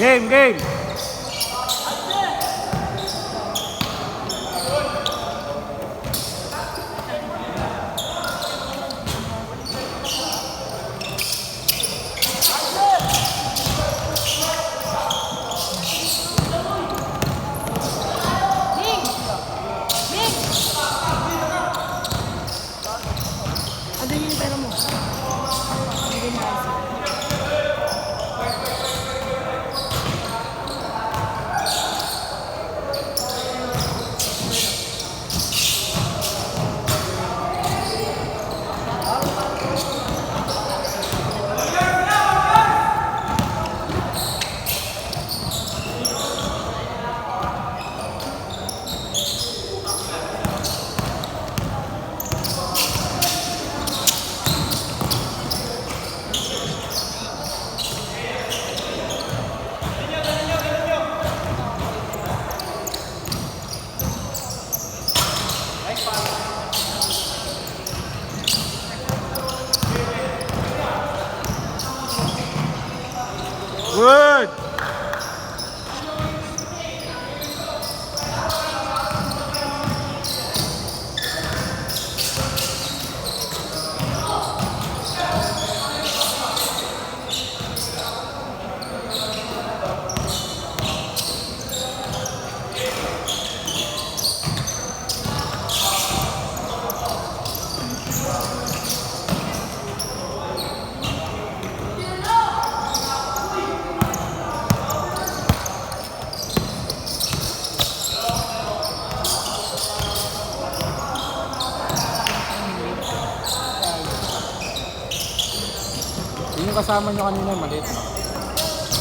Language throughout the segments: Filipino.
Game, game. Good. Yung kasama nyo kanina maliit, no?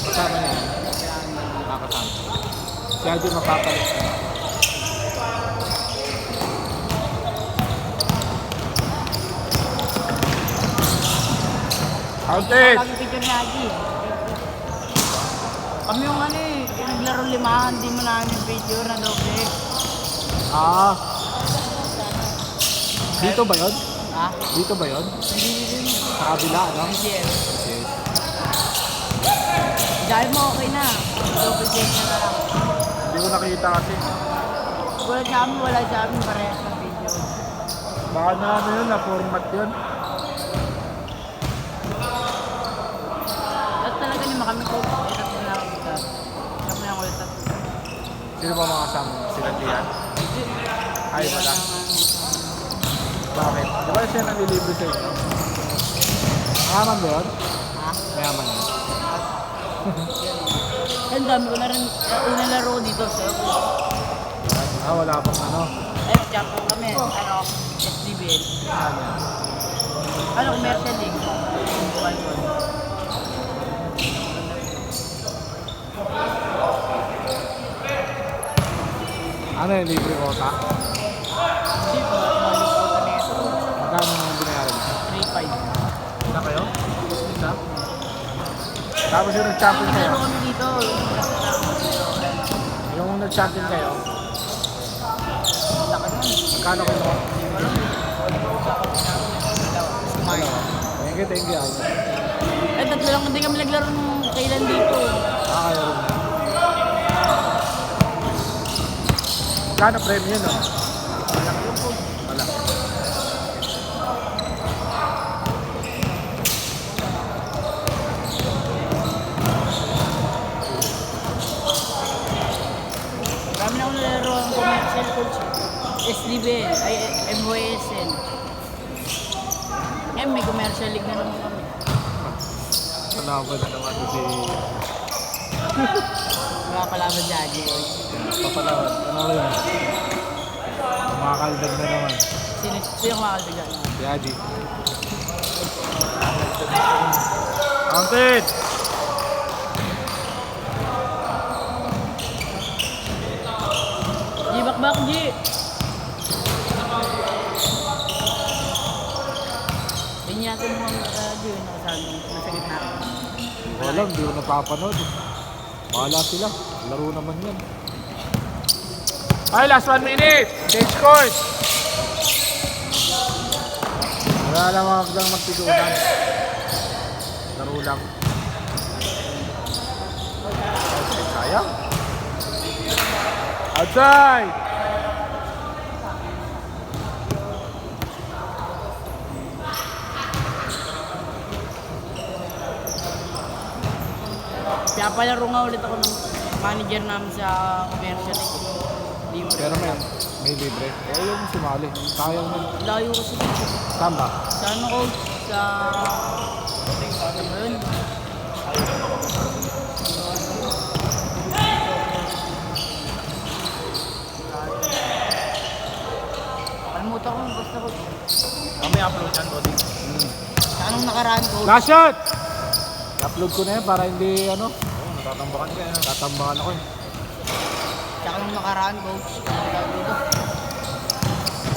Kasama nyo yan. Nakakasama. Si Aldi mapapalit. Outed! Kami picture ni Aldi. Kami yung ano eh, yung naglaro limahan, hindi mo namin yung picture na doble. Ah. Dito ba yun? Ha? Dito ba yun? Hindi din. Sa kabila, ano? Yes. Yes. Dahil mo okay na. Double check na lang. Hindi ko nakita kasi. Wala sa amin parehas ng video. Baka na ano yun, na-format yun. At talaga naman kami ko, itat mo na ako dito. Kami ang ulit at Sino ba mga kasama? Sila diyan? Ay, wala. Bakit? Di ba siya nalilibre sa inyo? Mayaman ba yun? Ha? Mayaman yun. Ang dami ko na rin unang laro dito. So, Wala pang ano. champion kami. Ano? SDBL. Ano yan? Ano? Commercial League. Ano yung libre kota? Hindi po. Maliputan na ito. Magkano nang binayaran? 3-5. Isa kayo? Isa? Tapos yung nag-champion kayo? Laro kami dito. Yung nag-champion kayo? Laka nun. Magkano kayo? Smart. Thank you. Eh, tatlo lang hindi kami naglaro nung kailan dito. Kayo rin. Magkano premium no? Malaki yung po. Wala. Kami na ako nalaro ang commercial coach. SDBL, ay MYSN. Eh, may commercial league na naman kami. Palaban na naman si... Mga kalaban dyan. Papalaban. Ano yun? Makakaldag na naman. Sino kumakaldag dyan? Si Adi. Counted! G, bakbak, G! Binyato mo ang G, nakasandong nasa gitna. Hindi ko alam, hindi ko napapanood. Bahala sila. Laro naman yan. Ay, last 1 minute! Change course! Wala lang lang magtigunan. Laro lang. Sayang. Outside! Kaya palaro nga ulit ako ng manager namin sa commercial. Libre. Pero may libre. Eh, yung sumali. Sayang nun. Layo kasi dito. Saan ba? Sa ano coach? Sa... Ano ba yun? Kalimutan ko, basta coach. May upload yan, Bodhi. Sa anong nakaraan coach? Last shot! Upload ko na yan para hindi ano. Oo, natatambakan ka yan. Tatambakan ako eh. Tsaka nung nakaraan coach.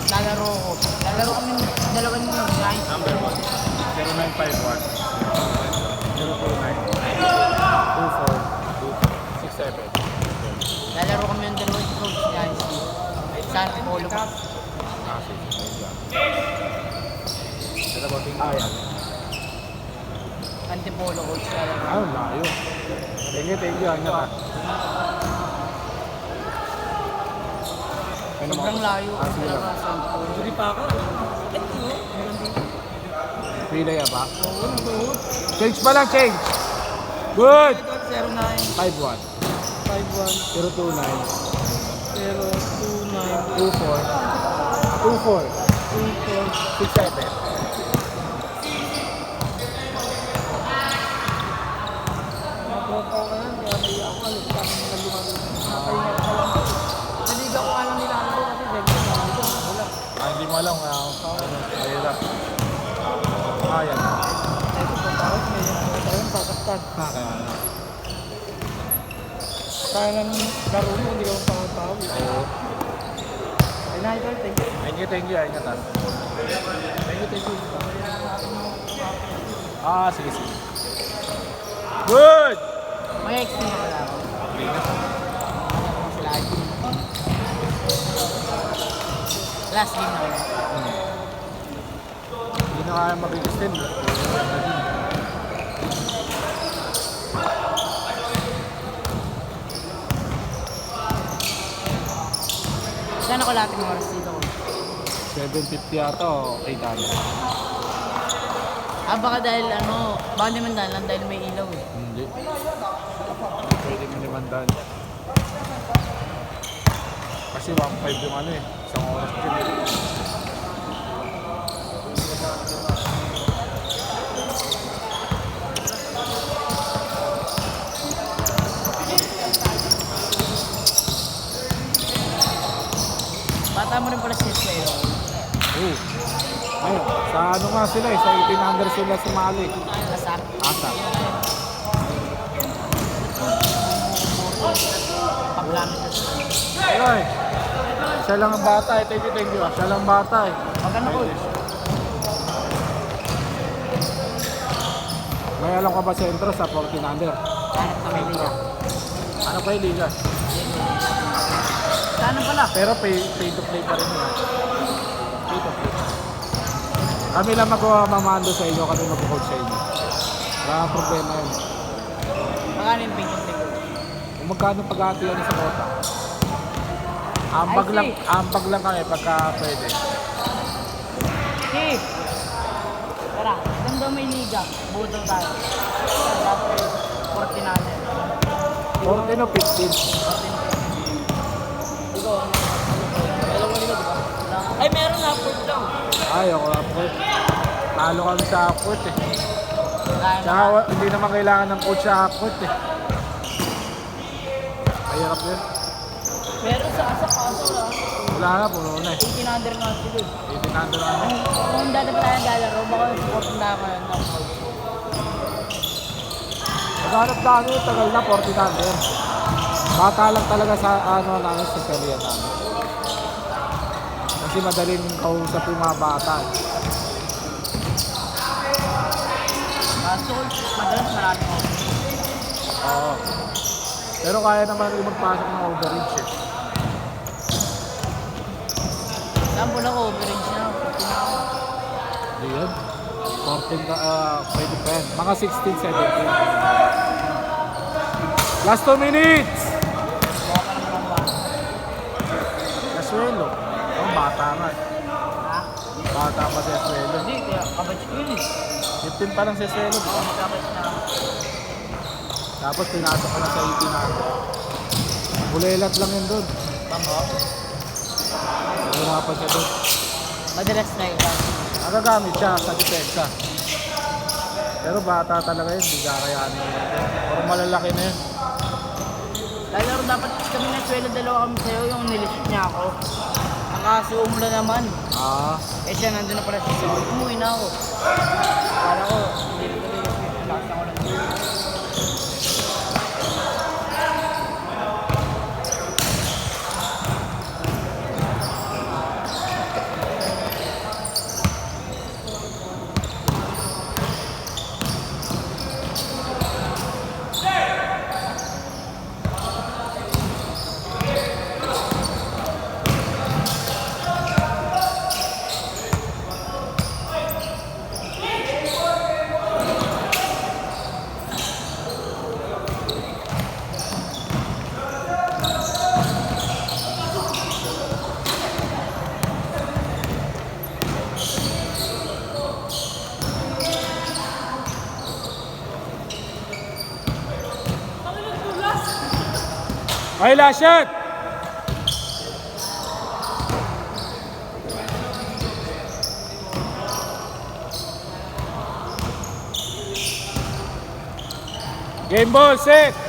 Lalaro ko. Lalaro kami dalawan mo guys. Number 1. 0951 029 24 Lalaro kami yung dalawa ni coach guys. San Polo. Ayan. Antipolo coach lalaro. Ay, layo. Thank you. Ano ka? Sobrang layo. Ah, sige lang. Talaga San Polo. Hindi pa ako. Pila ya ba? Change pa lang, change. Good! 09 5-1. 51 029 029 24 67. Naligaw ko alam nila ako kasi dahil wala. Ah, hindi mo alam nga ako. Ayun lang. Ah, yan. Ah, kaya na. Kaya nang laro mo, hindi ka mapapataw. Oo. Ay na, ito, thank you. Thank you. Ayun na tayo. Thank you. Ah, sige. Good! May XP na wala ako. Sila ID. Last game na wala. Hindi na kaya mag-extend. Saan ako lahat ng oras dito ko? 750 yata o 800. Ah, baka dahil ano, baka naman dahil may ilaw eh. Hindi. Pwede mo naman dahil. Kasi 1.5 yung ano eh. Isang oras din eh. Bata mo rin pala si Esquero. Oo. Ayun, sa ano nga sila eh. Sa 1800 sila sumali. Kasak. Asa. Paglamit na siya. Ayun. Siya lang ang bata eh. Thank you. Siya lang ang bata eh. Magkano ko? May alam ka ba sa intro sa 1400? Hanap kami nila. Ano pa yung liga? Saan pala? Pero pay to play pa rin yun. Pay to play. Kami lang magmamando sa inyo, kami mag-coach sa inyo. Wala kang problema yun. Magkano yung pink ko? Kung magkano pag-aatiyan sa kota. I see. Ambag lang kami pagka pwede. Chief! Tara, ganda may liga. Buto tayo. Dapat 14 natin. 14 o 15. Ikaw, alam mo nila, di ba? Ay, meron na, port lang. Ay, ako upward. Talo kami sa upward eh. Kaya Tsaka hindi naman kailangan ng coach sa upward eh. Mahirap yun. meron sa kaso lang. Wala na, puno na eh. 1800 na sila. 1800 na ano. Kung dati pa tayo lalaro, baka support na ako yun. Naghanap na ano, tagal na, 1400. Bata lang talaga sa ano namin sa karya namin. Kasi madaling kausap yung mga bata. So, madalas maraming ako. Oo. Pero kaya naman yung magpasok ng overreach eh. Saan po na ko, overage na, 14 na ako. Hindi yan. 14 ka, pwede pa yan. Mga 16, 17. Last 2 minutes. Mukha pa naman ang bata. Asuelo. Oh, bata nga. Ha? Bata pa si Asuelo. Hindi, kaya kabatch ko yun eh. 15 pa lang si Asuelo. Oo, magkabatch na. Tapos pinasok ko na sa 18 na. Bulelat lang yun doon. Bambo. Lumapan siya doon. Madalas na yun. Nagagamit siya sa depensa. Pero bata talaga yun, hindi kakayanin yun. Pero malalaki na yun. Lalaro dapat kami na swelo, dalawa kami sa'yo, yung nilisip niya ako. Ang kaso umula naman. Ah, Eh siya nandun na pala sa sa'yo. Umuwi na ako. Kala ko, hindi ko nilisip. Lakas ako lang. ay last shot! Game ball, set!